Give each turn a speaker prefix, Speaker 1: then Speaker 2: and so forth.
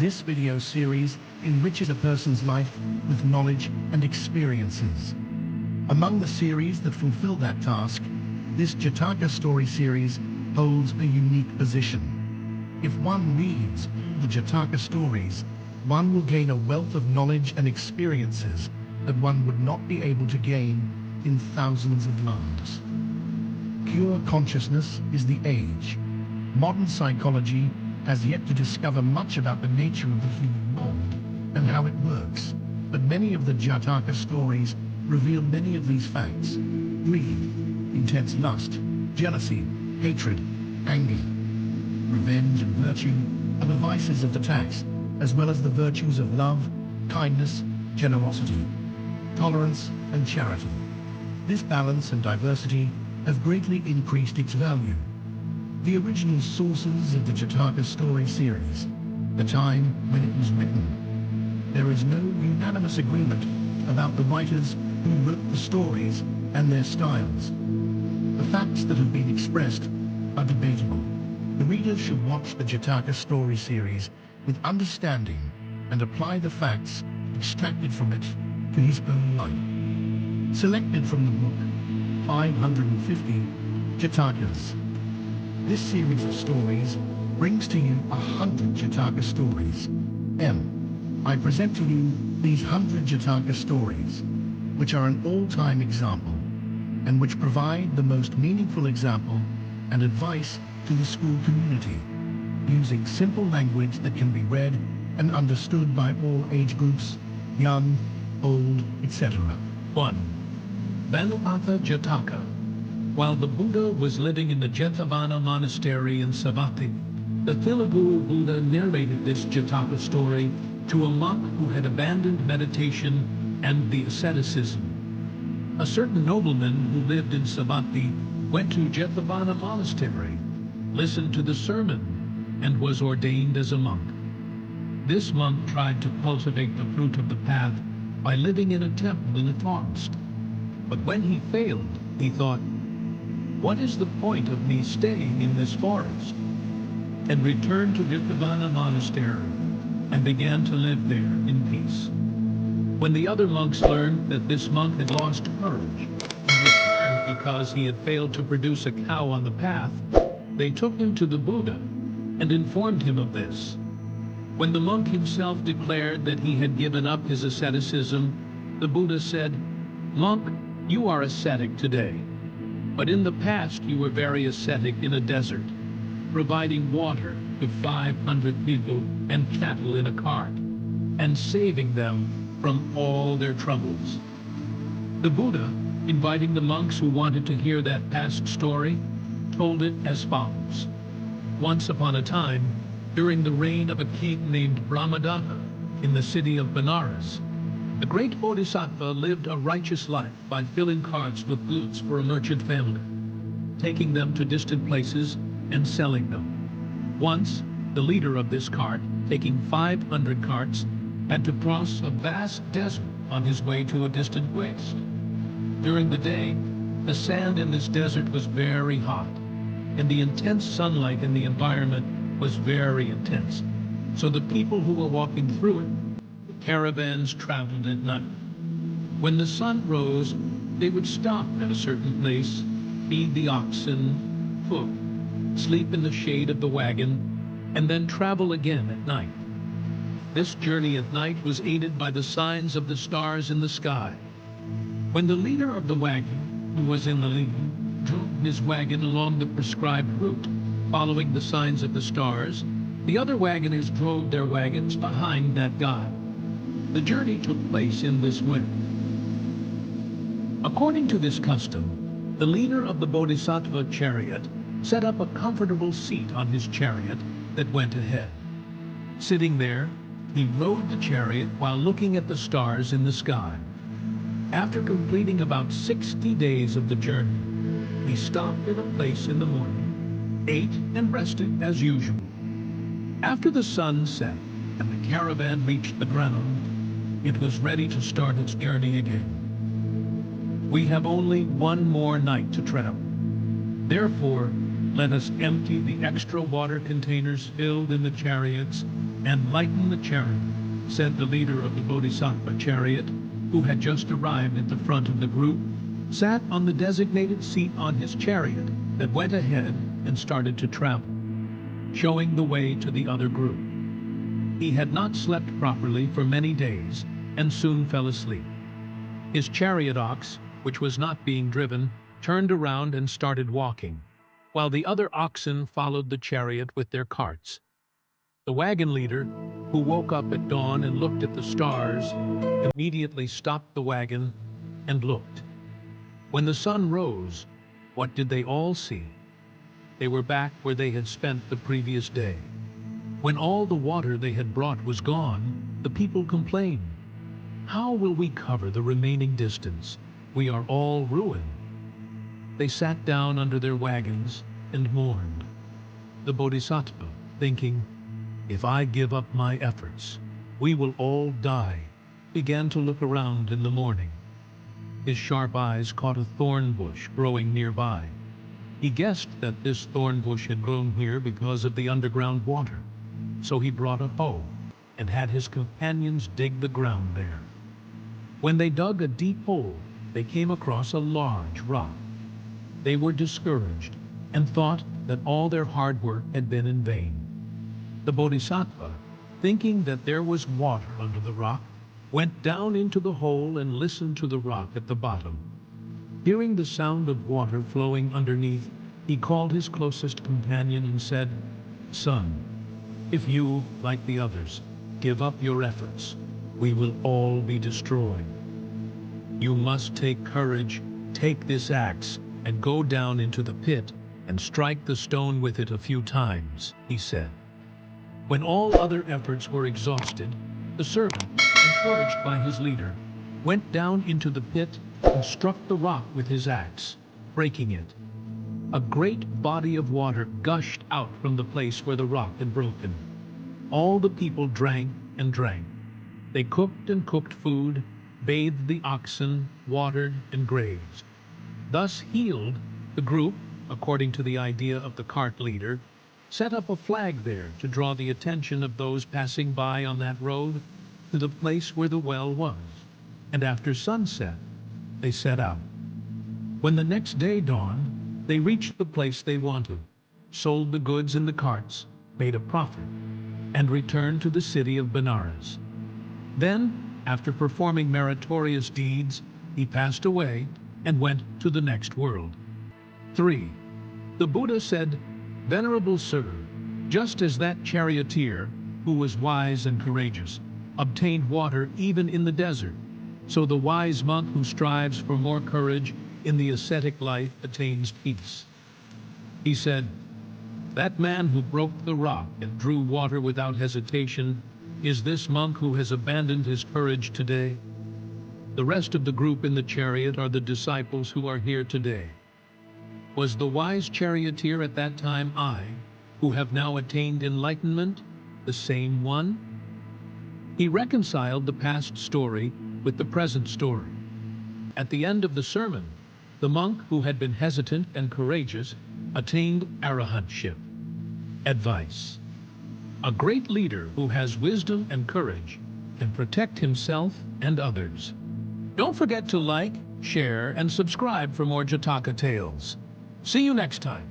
Speaker 1: This video series enriches a person's life with knowledge and experiences. Among the series that fulfill that task, this Jataka story series holds a unique position. If one reads the Jataka stories, one will gain a wealth of knowledge and experiences that one would not be able to gain in thousands of lives. Pure consciousness is the age. Modern psychology has yet to discover much about the nature of the human mind and how it works, but many of the Jataka stories reveal many of these facts. Greed, intense lust, jealousy, hatred, anger, revenge and virtue are the vices of the tax, as well as the virtues of love, kindness, generosity, tolerance, and charity. This balance and diversity have greatly increased its value. The original sources of the Jataka story series, the time when it was written. There is no unanimous agreement about the writers who wrote the stories and their styles. The facts that have been expressed are debatable. The reader should watch the Jataka story series with understanding and apply the facts extracted from it to his own life. Selected from the book 550 Jatakas. This series of stories brings to you 100 Jataka stories. I present to you these 100 Jataka stories, which are an all-time example, and which provide the most meaningful example and advice to the school community, using simple language that can be read and understood by all age groups, young, old, etc.
Speaker 2: 1. Vannupatha Jathakaya. While the Buddha was living in the Jethavana monastery in Savatthi, the Thilaguru Buddha narrated this Jataka story to a monk who had abandoned meditation and the asceticism. A certain nobleman who lived in Savatthi went to Jethavana monastery, listened to the sermon, and was ordained as a monk. This monk tried to cultivate the fruit of the path by living in a temple in the forest. But when he failed, he thought, "What is the point of me staying in this forest?" and returned to Jethavana monastery and began to live there in peace. When the other monks learned that this monk had lost courage and returned because he had failed to produce a cow on the path, they took him to the Buddha and informed him of this. When the monk himself declared that he had given up his asceticism, the Buddha said, "Monk, you are ascetic today. But in the past you were very ascetic in a desert, providing water to 500 people and cattle in a cart, and saving them from all their troubles." The Buddha, inviting the monks who wanted to hear that past story, told it as follows. Once upon a time, during the reign of a king named Brahmadatta in the city of Benares, the great Bodhisattva lived a righteous life by filling carts with goods for a merchant family, taking them to distant places and selling them. Once, the leader of this cart, taking 500 carts, had to cross a vast desert on his way to a distant waste. During the day, the sand in this desert was very hot, and the intense sunlight in the environment was very intense. So the people who were walking through it, caravans traveled at night. When the sun rose, they would stop at a certain place, feed the oxen, cook, sleep in the shade of the wagon, and then travel again at night. This journey at night was aided by the signs of the stars in the sky. When the leader of the wagon, who was in the lead, drove his wagon along the prescribed route, following the signs of the stars, the other wagoners drove their wagons behind that guide. The journey took place in this way. According to this custom, the leader of the Bodhisattva chariot set up a comfortable seat on his chariot that went ahead. Sitting there, he rode the chariot while looking at the stars in the sky. After completing about 60 days of the journey, he stopped at a place in the morning, ate and rested as usual. After the sun set and the caravan reached the ground, it was ready to start its journey again. We have only one more night to travel. Therefore, let us empty the extra water containers filled in the chariots "Enlighten the chariot," said the leader of the Bodhisattva chariot, who had just arrived at the front of the group, sat on the designated seat on his chariot that went ahead and started to travel, showing the way to the other group. He had not slept properly for many days and soon fell asleep. His chariot ox, which was not being driven, turned around and started walking, while the other oxen followed the chariot with their carts. The wagon leader, who woke up at dawn and looked at the stars, immediately stopped the wagon and looked. When the sun rose, what did they all see? They were back where they had spent the previous day. When all the water they had brought was gone, the people complained, "How will we cover the remaining distance? We are all ruined." They sat down under their wagons and mourned. The Bodhisattva, thinking, "If I give up my efforts, we will all die," began to look around in the morning. His sharp eyes caught a thorn bush growing nearby. He guessed that this thorn bush had grown here because of the underground water. So he brought a hoe and had his companions dig the ground there. When they dug a deep hole, they came across a large rock. They were discouraged and thought that all their hard work had been in vain. The Bodhisattva, thinking that there was water under the rock, went down into the hole and listened to the rock at the bottom. Hearing the sound of water flowing underneath, he called his closest companion and said, "Son, if you, like the others, give up your efforts, we will all be destroyed. You must take courage, take this axe, and go down into the pit and strike the stone with it a few times," he said. When all other efforts were exhausted, the servant, encouraged by his leader, went down into the pit and struck the rock with his axe, breaking it. A great body of water gushed out from the place where the rock had broken. All the people drank and drank. They cooked and cooked food, bathed the oxen, watered and grazed. Thus healed, the group, according to the idea of the cart leader, set up a flag there to draw the attention of those passing by on that road to the place where the well was. And after sunset, they set out. When the next day dawned, they reached the place they wanted, sold the goods in the carts, made a profit, and returned to the city of Benares. Then, after performing meritorious deeds, he passed away and went to the next world. 3. The Buddha said, "Venerable Sir, just as that charioteer, who was wise and courageous, obtained water even in the desert, so the wise monk who strives for more courage in the ascetic life attains peace." He said, "That man who broke the rock and drew water without hesitation is this monk who has abandoned his courage today." The rest of the group in the chariot are the disciples who are here today. Was the wise charioteer at that time I, who have now attained enlightenment, the same one? He reconciled the past story with the present story. At the end of the sermon, the monk who had been hesitant and courageous attained arahantship. Advice: a great leader who has wisdom and courage can protect himself and others. Don't forget to like, share, and subscribe for more Jataka tales. See you next time.